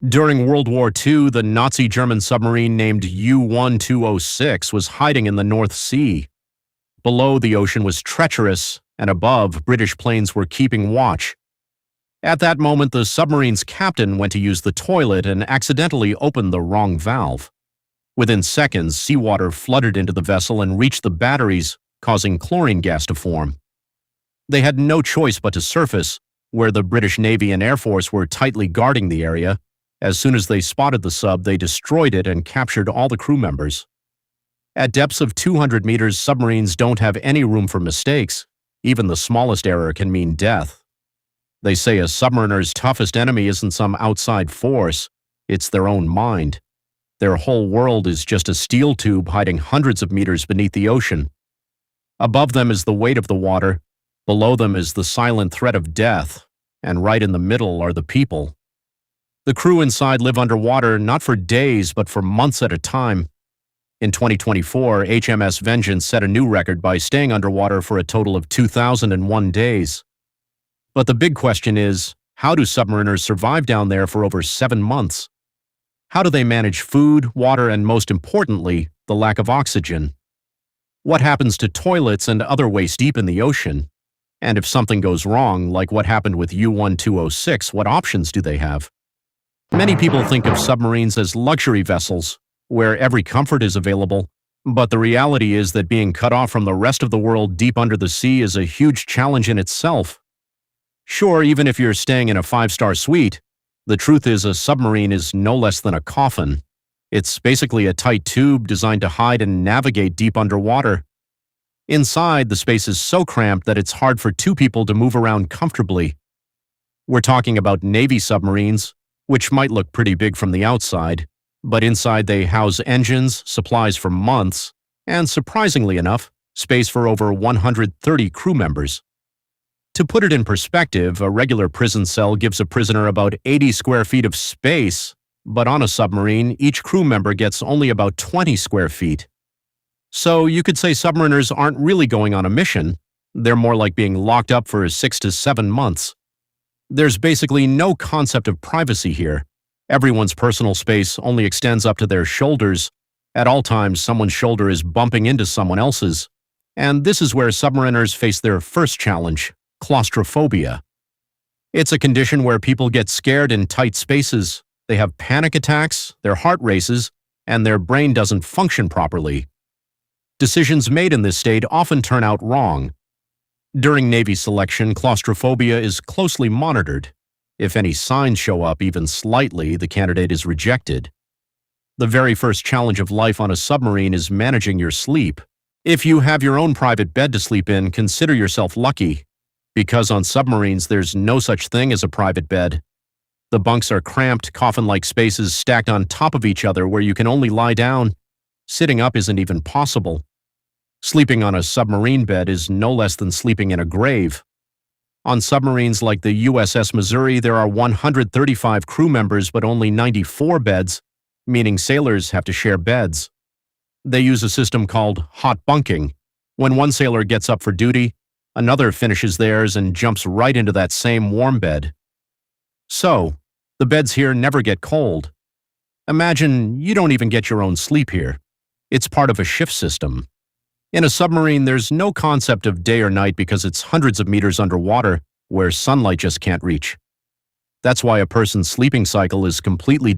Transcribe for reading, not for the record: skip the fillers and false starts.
During World War II, the Nazi German submarine named U-1206 was hiding in the North Sea. Below, the ocean was treacherous, and above, British planes were keeping watch. At that moment, the submarine's captain went to use the toilet and accidentally opened the wrong valve. Within seconds, seawater flooded into the vessel and reached the batteries, causing chlorine gas to form. They had no choice but to surface, where the British Navy and Air Force were tightly guarding the area. As soon as they spotted the sub, they destroyed it and captured all the crew members. At depths of 200 meters, submarines don't have any room for mistakes. Even the smallest error can mean death. They say a submariner's toughest enemy isn't some outside force, it's their own mind. Their whole world is just a steel tube hiding hundreds of meters beneath the ocean. Above them is the weight of the water, below them is the silent threat of death, and right in the middle are the people. The crew inside live underwater not for days but for months at a time. In 2024, HMS Vengeance set a new record by staying underwater for a total of 2,001 days. But the big question is, how do submariners survive down there for over 7 months? How do they manage food, water, and most importantly, the lack of oxygen? What happens to toilets and other waste deep in the ocean? And if something goes wrong, like what happened with U-1206, what options do they have? Many people think of submarines as luxury vessels, where every comfort is available, but the reality is that being cut off from the rest of the world deep under the sea is a huge challenge in itself. Sure, even if you're staying in a 5-star suite, the truth is a submarine is no less than a coffin. It's basically a tight tube designed to hide and navigate deep underwater. Inside, the space is so cramped that it's hard for 2 people to move around comfortably. We're talking about Navy submarines, which might look pretty big from the outside, but inside they house engines, supplies for months, and surprisingly enough, space for over 130 crew members. To put it in perspective, a regular prison cell gives a prisoner about 80 square feet of space, but on a submarine, each crew member gets only about 20 square feet. So you could say submariners aren't really going on a mission. They're more like being locked up for 6 to 7 months. There's basically no concept of privacy here. Everyone's personal space only extends up to their shoulders. At all times, someone's shoulder is bumping into someone else's. And this is where submariners face their first challenge: claustrophobia. It's a condition where people get scared in tight spaces. They have panic attacks, their heart races, and their brain doesn't function properly. Decisions made in this state often turn out wrong. During Navy selection, claustrophobia is closely monitored. If any signs show up even slightly, the candidate is rejected. The very first challenge of life on a submarine is managing your sleep. If you have your own private bed to sleep in, consider yourself lucky. Because on submarines, there's no such thing as a private bed. The bunks are cramped, coffin-like spaces stacked on top of each other where you can only lie down. Sitting up isn't even possible. Sleeping on a submarine bed is no less than sleeping in a grave. On submarines like the USS Missouri, there are 135 crew members but only 94 beds, meaning sailors have to share beds. They use a system called hot bunking. When one sailor gets up for duty, another finishes theirs and jumps right into that same warm bed. So, the beds here never get cold. Imagine you don't even get your own sleep here. It's part of a shift system. In a submarine, there's no concept of day or night because it's hundreds of meters underwater where sunlight just can't reach. That's why a person's sleeping cycle is completely